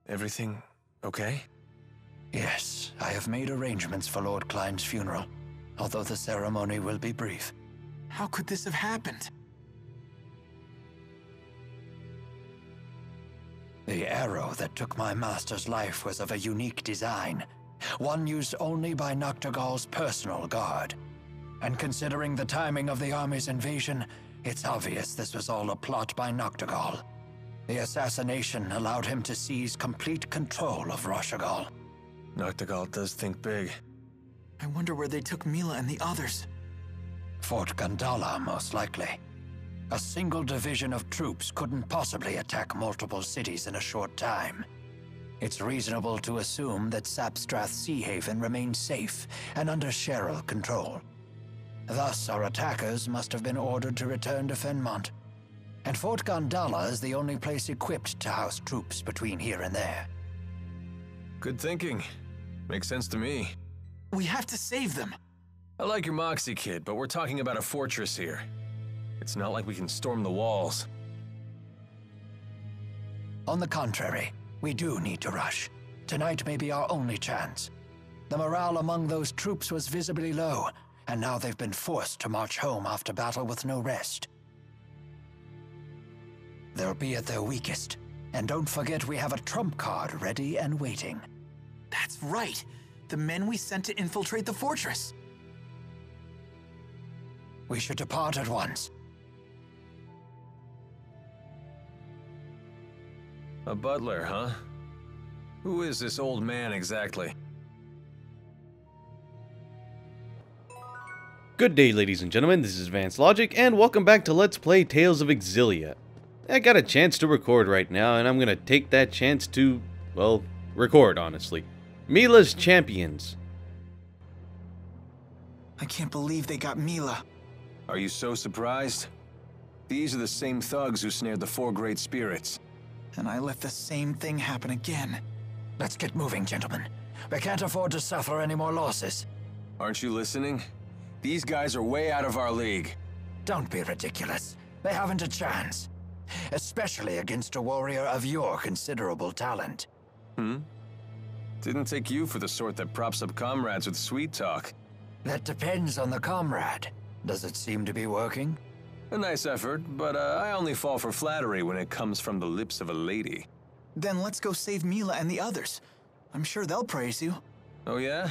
Everything okay? Yes, I have made arrangements for Lord Klein's funeral, although the ceremony will be brief. How could this have happened? The arrow that took my master's life was of a unique design, one used only by Noctigal's personal guard. And considering the timing of the army's invasion, it's obvious this was all a plot by Noctigal. The assassination allowed him to seize complete control of Roshagal. Noctigal does think big. I wonder where they took Mila and the others. Fort Gondala, most likely. A single division of troops couldn't possibly attack multiple cities in a short time. It's reasonable to assume that Sapstrath Sea Haven remains safe and under Cheryl control. Thus, our attackers must have been ordered to return to Fenmont. And Fort Gondala is the only place equipped to house troops between here and there. Good thinking. Makes sense to me. We have to save them. I like your moxie, kid, but we're talking about a fortress here. It's not like we can storm the walls. On the contrary, we do need to rush. Tonight may be our only chance. The morale among those troops was visibly low, and now they've been forced to march home after battle with no rest. They'll be at their weakest, and don't forget we have a trump card ready and waiting. That's right. The men we sent to infiltrate the fortress. We should depart at once. A butler, huh? Who is this old man exactly? Good day, ladies and gentlemen, this is Vance Logic, and welcome back to Let's Play Tales of Xillia. I got a chance to record right now, and I'm gonna take that chance to, well, record, honestly. Mila's Champions. I can't believe they got Mila. Are you so surprised? These are the same thugs who snared the 4 great spirits. And I let the same thing happen again. Let's get moving, gentlemen. We can't afford to suffer any more losses. Aren't you listening? These guys are way out of our league. Don't be ridiculous. They haven't a chance. Especially against a warrior of your considerable talent. Didn't take you for the sort that props up comrades with sweet talk. That depends on the comrade. Does it seem to be working? A nice effort, but I only fall for flattery when it comes from the lips of a lady. Then let's go save Mila and the others. I'm sure they'll praise you. Oh yeah?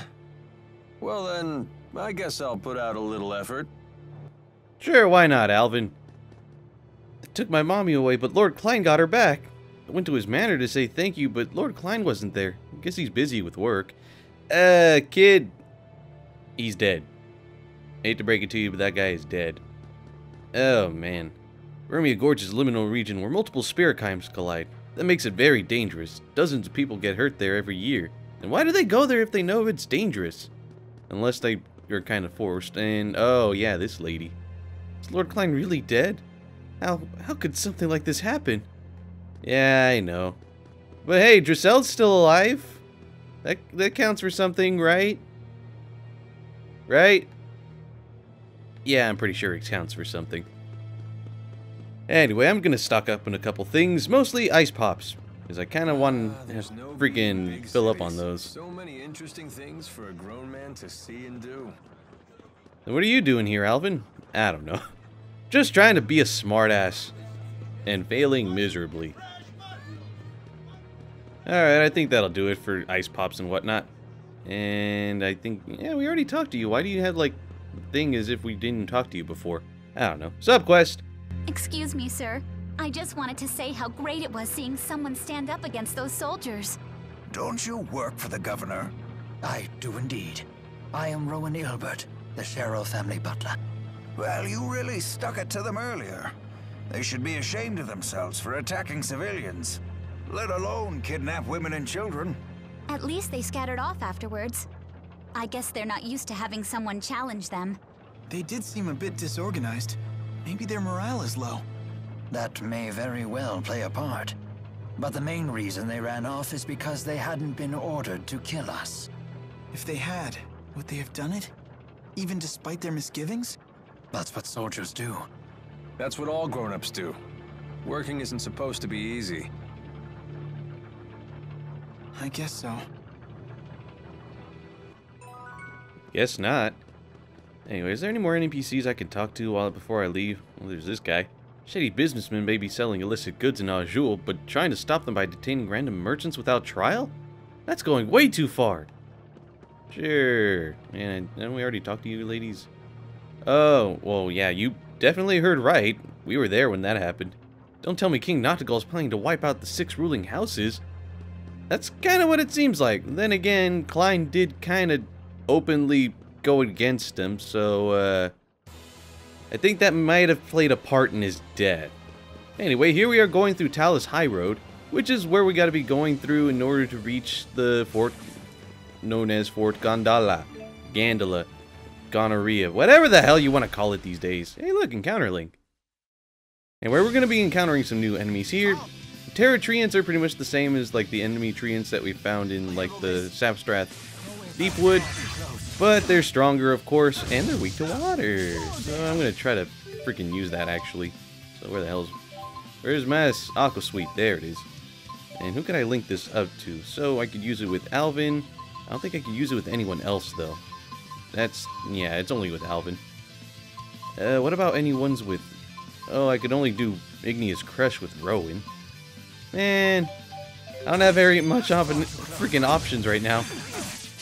Well then, I guess I'll put out a little effort. Sure, why not, Alvin? They took my mommy away, but Lord Klein got her back. I went to his manor to say thank you, but Lord Klein wasn't there. I guess he's busy with work. Kid. He's dead. Hate to break it to you, but that guy is dead. Oh, man. Vermia Gorge is a liminal region where multiple spirit chimes collide. That makes it very dangerous. Dozens of people get hurt there every year. And why do they go there if they know it's dangerous? Unless they are kind of forced. And, oh, yeah, this lady. Is Lord Klein really dead? How could something like this happen? Yeah, I know. But hey, Drisel's still alive. That counts for something, right? Right? Yeah, I'm pretty sure it counts for something. Anyway, I'm gonna stock up on a couple things, mostly ice pops, because I kind of want to freaking fill up on those. So many interesting things for a grown man to see and do. And what are you doing here, Alvin? I don't know. Just trying to be a smartass and failing miserably. Alright, I think that'll do it for ice pops and whatnot. And I think, yeah, we already talked to you. Why do you have, like, thing as if we didn't talk to you before? I don't know. Sup, Quest? Excuse me, sir. I just wanted to say how great it was seeing someone stand up against those soldiers. Don't you work for the governor? I do indeed. I am Rowan Ilbert, the Cheryl family butler. Well, you really stuck it to them earlier. They should be ashamed of themselves for attacking civilians, let alone kidnap women and children. At least they scattered off afterwards. I guess they're not used to having someone challenge them. They did seem a bit disorganized. Maybe their morale is low. That may very well play a part. But the main reason they ran off is because they hadn't been ordered to kill us. If they had, would they have done it? Even despite their misgivings? That's what soldiers do. That's what all grown-ups do. Working isn't supposed to be easy. I guess so. Guess not. Anyway, is there any more NPCs I can talk to before I leave? Well, there's this guy. Shady businessmen may be selling illicit goods in Jude, but trying to stop them by detaining random merchants without trial? That's going way too far. Sure. Man, didn't we already talk to you ladies? Oh, well, yeah, you definitely heard right. We were there when that happened. Don't tell me King Noctigal's planning to wipe out the 6 ruling houses. That's kind of what it seems like. Then again, Klein did kind of openly go against him, so, I think that might have played a part in his death. Anyway, here we are going through Talis High Road, which is where we gotta be going through in order to reach the fort known as Fort Gondala, Gondala, Gonorrhea, whatever the hell you want to call it these days. Hey look, encounter link. And where we're going to be encountering some new enemies here. Terra treants are pretty much the same as like the enemy treants that we found in like the Sapstrath Deepwood, but they're stronger of course, and they're weak to water. So I'm going to try to freaking use that actually. So where's my Aqua Suite? There it is. And who could I link this up to? So I could use it with Alvin. I don't think I could use it with anyone else though. Yeah, it's only with Alvin. What about any ones with... Oh, I could only do Igneous Crush with Rowan. Man, I don't have very much freaking options right now.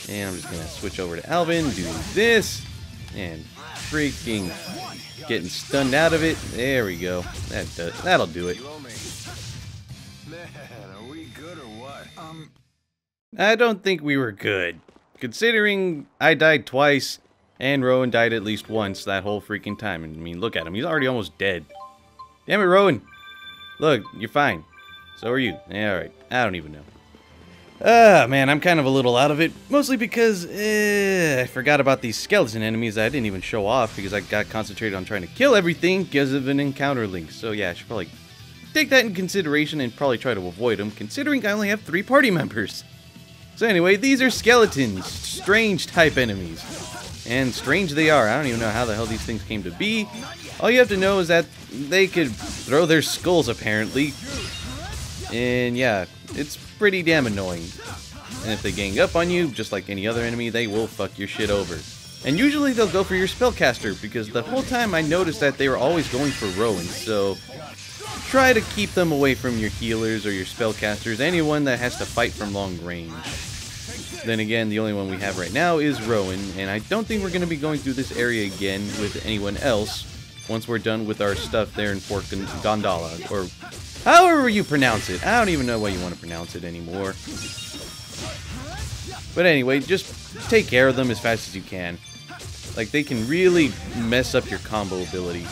And I'm just gonna switch over to Alvin, do this, and freaking getting stunned out of it. There we go. That'll do it. Man, are we good or what? I don't think we were good. Considering I died twice, and Rowan died at least once that whole freaking time. I mean, look at him. He's already almost dead. Damn it, Rowan. Look, you're fine. So are you. Yeah, alright. I don't even know. Man, I'm kind of a little out of it. Mostly because, I forgot about these skeleton enemies that I didn't even show off because I got concentrated on trying to kill everything because of an encounter link. So yeah, I should probably take that in consideration and probably try to avoid them, considering I only have 3 party members. So anyway, these are skeletons, strange type enemies. And strange they are. I don't even know how the hell these things came to be. All you have to know is that they could throw their skulls apparently. And yeah, it's pretty damn annoying. And if they gang up on you, just like any other enemy, they will fuck your shit over. And usually they'll go for your spellcaster, because the whole time I noticed that they were always going for Rowan, so try to keep them away from your healers or your spellcasters, anyone that has to fight from long range. Then again, the only one we have right now is Rowan, and I don't think we're going to be going through this area again with anyone else once we're done with our stuff there in Fort Gondala, or however you pronounce it. I don't even know why you want to pronounce it anymore. But anyway, just take care of them as fast as you can. Like, they can really mess up your combo ability,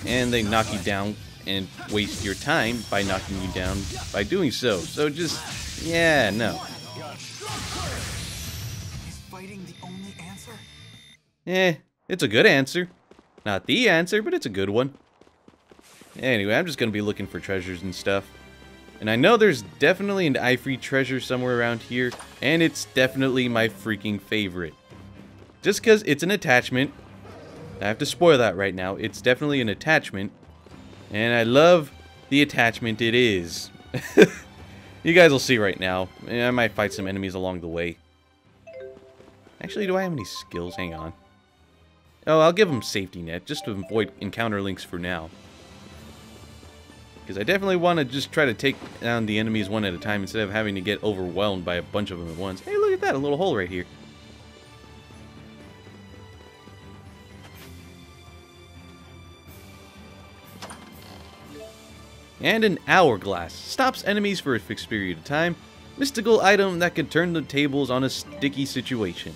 and they knock you down and waste your time by knocking you down by doing so. So just, yeah, no. Is fighting the only answer? It's a good answer. Not the answer, but it's a good one. Anyway, I'm just going to be looking for treasures and stuff. And I know there's definitely an Ifrit treasure somewhere around here, and it's definitely my freaking favorite. Just because it's an attachment. I have to spoil that right now. It's definitely an attachment. And I love the attachment it is. You guys will see right now. I might fight some enemies along the way. Actually, do I have any skills? Hang on. Oh, I'll give them safety net, just to avoid encounter links for now. Because I definitely want to just try to take down the enemies one at a time instead of having to get overwhelmed by a bunch of them at once. Hey, look at that, a little hole right here. And an hourglass. Stops enemies for a fixed period of time. Mystical item that could turn the tables on a sticky situation.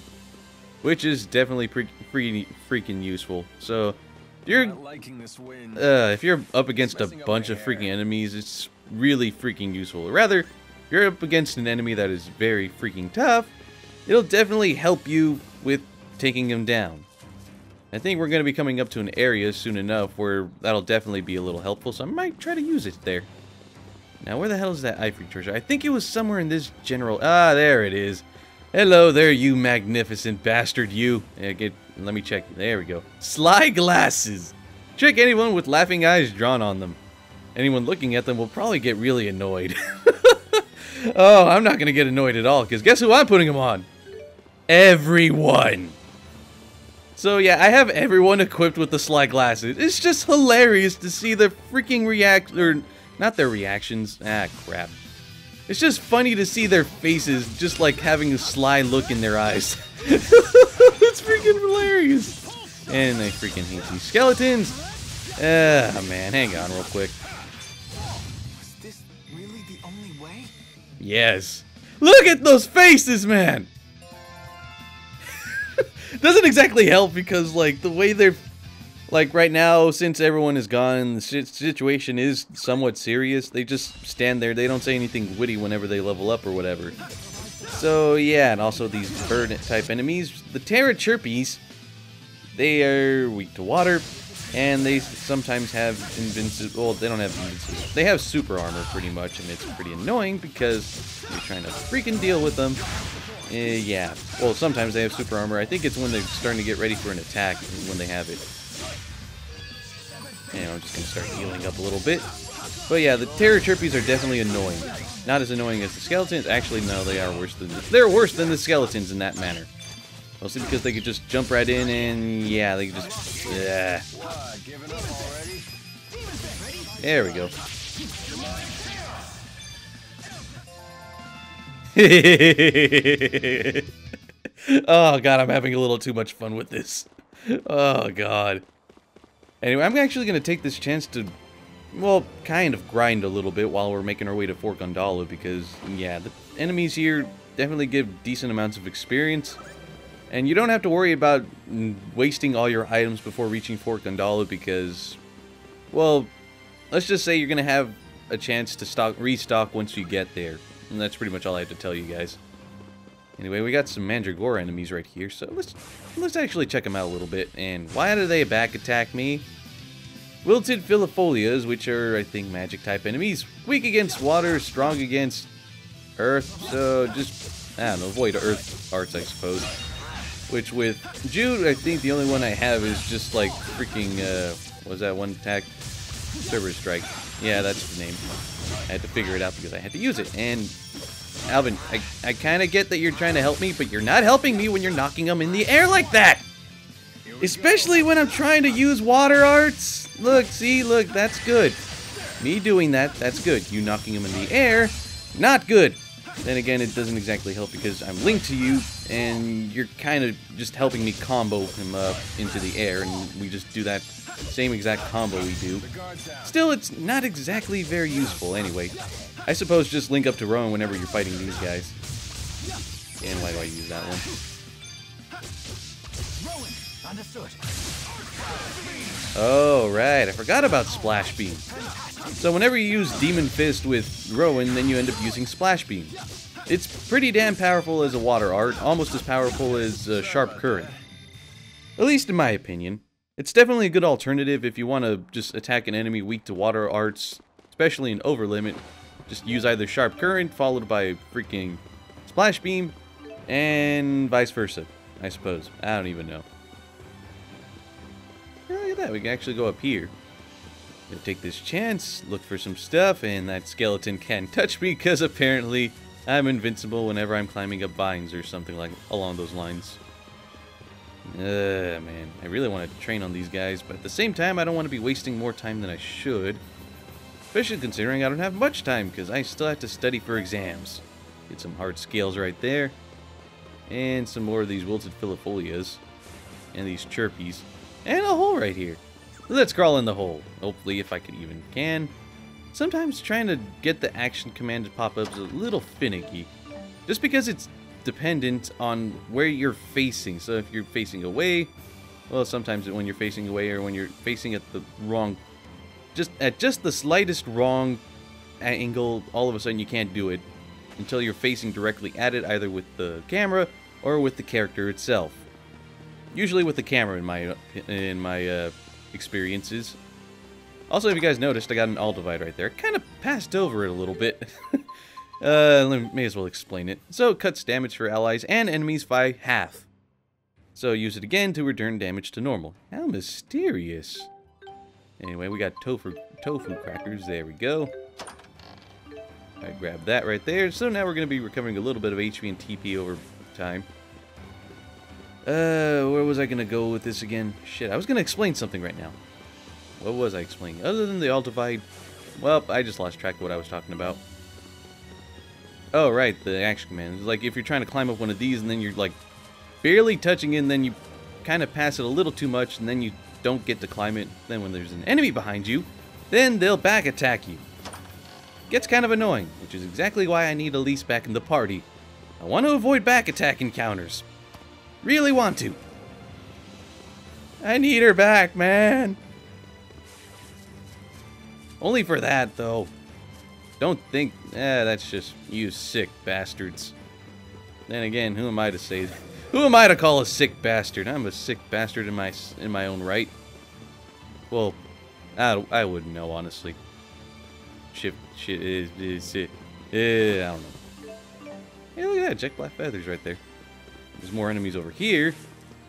Which is definitely pretty freaking useful. So, if you're up against a bunch of freaking enemies, it's really freaking useful. Or rather, if you're up against an enemy that is very freaking tough, it'll definitely help you with taking them down. I think we're going to be coming up to an area soon enough where that'll definitely be a little helpful, so I might try to use it there. Now, where the hell is that Ifrit treasure? I think it was somewhere in this general... Ah, there it is. Hello there, you magnificent bastard, you. Let me check. There we go. Sly glasses. Trick anyone with laughing eyes drawn on them. Anyone looking at them will probably get really annoyed. Oh, I'm not gonna get annoyed at all, because guess who I'm putting them on? Everyone! So yeah, I have everyone equipped with the sly glasses. It's just hilarious to see their freaking not their reactions. Ah, crap. It's just funny to see their faces just like having a sly look in their eyes. It's freaking hilarious. And I freaking hate these skeletons. Ah, man, hang on real quick. Was this really the only way? Yes. Look at those faces, man! Doesn't exactly help because, like, the way they're... Like, right now, since everyone is gone, the situation is somewhat serious. They just stand there. They don't say anything witty whenever they level up or whatever. So, yeah, and also these bird-type enemies. The Terra Chirpies, they are weak to water, and they sometimes have invincible... Well, they don't have invincible. They have super armor, pretty much, and it's pretty annoying because you're trying to freaking deal with them. Yeah. Well, sometimes they have super armor. I think it's when they're starting to get ready for an attack when they have it. And I'm just going to start healing up a little bit. But yeah, the Terra Chirpies are definitely annoying. Not as annoying as the skeletons. Actually, no, they are worse than they're worse than the skeletons in that manner. Mostly because they could just jump right in and yeah, they could just... Yeah. There we go. Oh god, I'm having a little too much fun with this. Oh god. Anyway, I'm actually going to take this chance to, well, kind of grind a little bit while we're making our way to Fort Gondala because, yeah, the enemies here definitely give decent amounts of experience. And you don't have to worry about wasting all your items before reaching Fort Gondala because, well, let's just say you're going to have a chance to restock once you get there. And that's pretty much all I have to tell you guys. Anyway, we got some Mandragora enemies right here, so let's actually check them out a little bit. And why do they back attack me? Wilted Filifolias, which are, I think, magic-type enemies. Weak against water, strong against earth, so just, I don't know, avoid earth arts, I suppose. Which with Jude, I think the only one I have is just like freaking, what was that one attack? Server Strike. Yeah, that's the name. I had to figure it out because I had to use it. And Alvin, I kind of get that you're trying to help me, but you're not helping me when you're knocking them in the air like that! Especially when I'm trying to use water arts! Look, see, look, that's good. Me doing that, that's good. You knocking them in the air, not good. Then again, it doesn't exactly help because I'm linked to you, and you're kind of just helping me combo him up into the air, and we just do that same exact combo we do. Still, it's not exactly very useful anyway. I suppose just link up to Rowan whenever you're fighting these guys. And why do I use that one? Oh, right. I forgot about Splash Beam. So whenever you use Demon Fist with Rowan, then you end up using Splash Beam. It's pretty damn powerful as a water art, almost as powerful as Sharp Current. At least in my opinion. It's definitely a good alternative if you want to just attack an enemy weak to water arts, especially in Overlimit. Just use either Sharp Current followed by freaking Splash Beam, and vice versa, I suppose. I don't even know. Look at that, we can actually go up here. Gonna take this chance, look for some stuff, and that skeleton can't touch me because apparently I'm invincible whenever I'm climbing up vines or something like along those lines. Man, I really want to train on these guys, but at the same time, I don't want to be wasting more time than I should. Especially considering I don't have much time, because I still have to study for exams. Get some hard scales right there. And some more of these wilted filifolias. And these chirpies. And a hole right here. Let's crawl in the hole. Hopefully, if I can. Sometimes trying to get the action command to pop up is a little finicky. Just because it's dependent on where you're facing. So if you're facing away, well, sometimes when you're facing away or when you're facing at the wrong, just the slightest wrong angle, all of a sudden you can't do it until you're facing directly at it, either with the camera or with the character itself. Usually with the camera in my experiences. Also, if you guys noticed, I got an Aldivide right there. Kind of passed over it a little bit. May as well explain it. So it cuts damage for allies and enemies by half. So use it again to return damage to normal. How mysterious. Anyway, we got tofu crackers. There we go. I grabbed that right there. So now we're going to be recovering a little bit of HP and TP over time. Where was I going to go with this again? Shit, I was going to explain something right now. What was I explaining? Other than the Altivide, well, I just lost track of what I was talking about. Oh, right, the action command. It's like if you're trying to climb up one of these and then you're like barely touching it and then you kind of pass it a little too much and then you don't get to climb it. Then when there's an enemy behind you, then they'll back attack you. Gets kind of annoying, which is exactly why I need Elise back in the party. I want to avoid back attack encounters. Really want to. I need her back, man. Only for that, though. Don't think, that's just you sick bastards. Then again, who am I to say, who am I to call a sick bastard? I'm a sick bastard in my own right. Well, I wouldn't know, honestly. I don't know. Hey, look at that, jet black feathers right there. There's more enemies over here,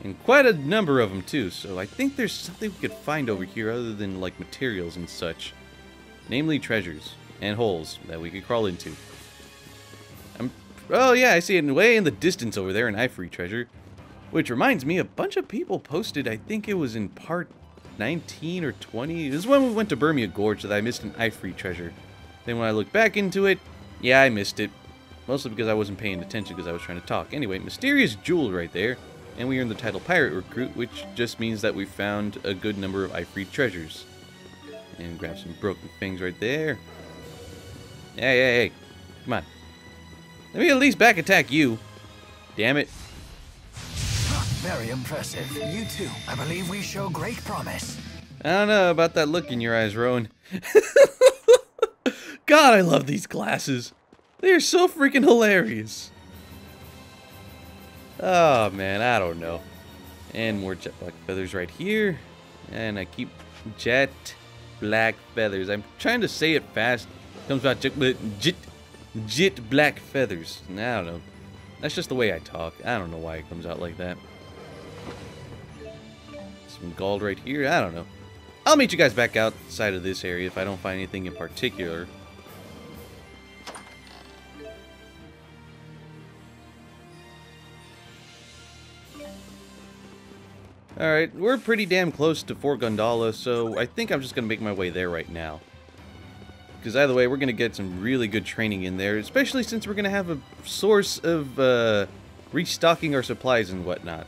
and quite a number of them too, so I think there's something we could find over here other than, like, materials and such. Namely treasures and holes that we could crawl into. Oh yeah, I see it way in the distance over there, an ivory treasure. Which reminds me, a bunch of people posted, I think it was in part 19 or 20. This is when we went to Burmia Gorge that I missed an ivory treasure. Then when I looked back into it, yeah, I missed it. Mostly because I wasn't paying attention because I was trying to talk. Anyway, mysterious jewel right there. And we earned the title Pirate Recruit, which just means that we found a good number of ivory treasures. And grab some broken things right there. Hey. Come on. Let me at least back attack you. Damn it. Very impressive. You too. I believe we show great promise. I don't know about that look in your eyes, Rowan. God, I love these glasses. They are so freaking hilarious. Oh, man, I don't know. And more jet black feathers right here. And I keep jet black feathers. I'm trying to say it fast. It comes out jet black feathers. I don't know. That's just the way I talk. I don't know why it comes out like that. Some gold right here. I don't know. I'll meet you guys back outside of this area if I don't find anything in particular. Alright, we're pretty damn close to Fort Gondala, so I think I'm just going to make my way there right now. Because either way, we're going to get some really good training in there, especially since we're going to have a source of restocking our supplies and whatnot.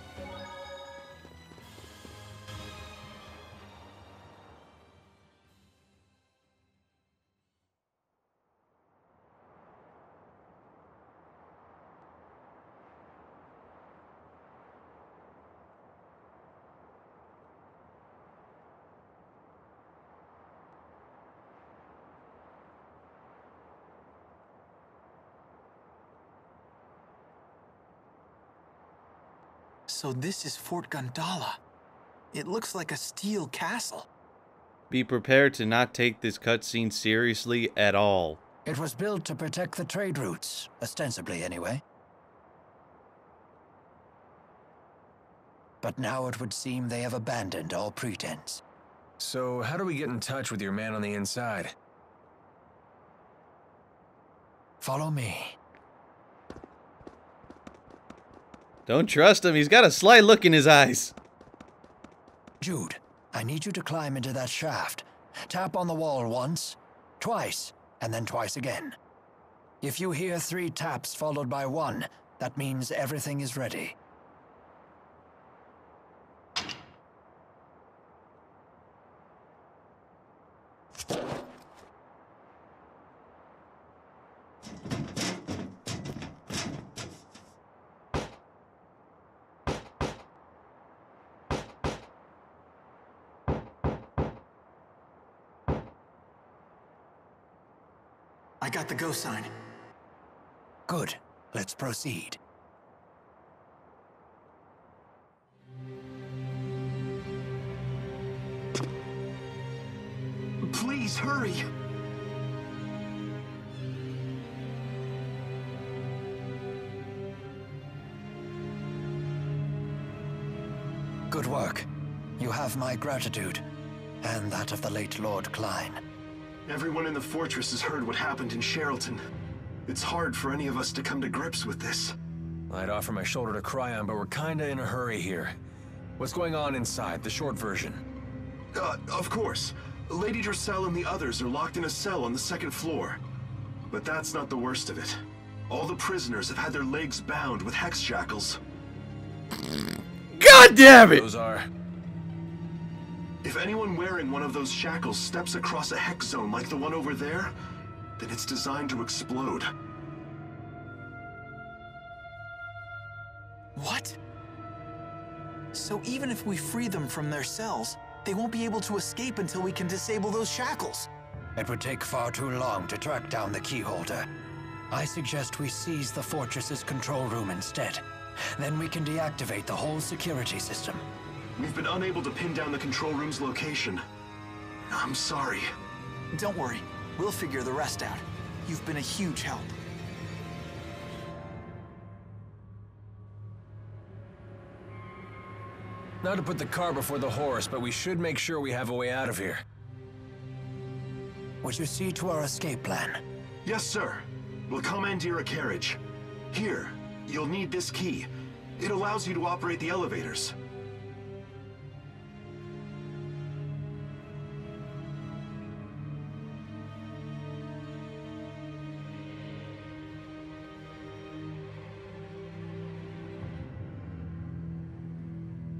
So this is Fort Gondala. It looks like a steel castle. Be prepared to not take this cutscene seriously at all. It was built to protect the trade routes, ostensibly anyway. But now it would seem they have abandoned all pretense. So, how do we get in touch with your man on the inside? Follow me. Don't trust him. He's got a sly look in his eyes. Jude, I need you to climb into that shaft. Tap on the wall once, twice, and then twice again. If you hear 3 taps followed by 1, that means everything is ready. I got the go sign. Good. Let's proceed. Please hurry. Good work. You have my gratitude, and that of the late Lord Klein. Everyone in the fortress has heard what happened in Sherrilton. It's hard for any of us to come to grips with this. I'd offer my shoulder to cry on, but we're kinda in a hurry here. What's going on inside, the short version? Of course. Lady Dracel and the others are locked in a cell on the second floor. But that's not the worst of it. All the prisoners have had their legs bound with hex shackles. God damn it! Those are... If anyone wearing one of those shackles steps across a hex zone like the one over there, then it's designed to explode. What? So even if we free them from their cells, they won't be able to escape until we can disable those shackles. It would take far too long to track down the keyholder. I suggest we seize the fortress's control room instead. Then we can deactivate the whole security system. We've been unable to pin down the control room's location. I'm sorry. Don't worry, we'll figure the rest out. You've been a huge help. Not to put the cart before the horse, but we should make sure we have a way out of here. Would you see to our escape plan? Yes, sir. We'll commandeer a carriage. Here, you'll need this key. It allows you to operate the elevators.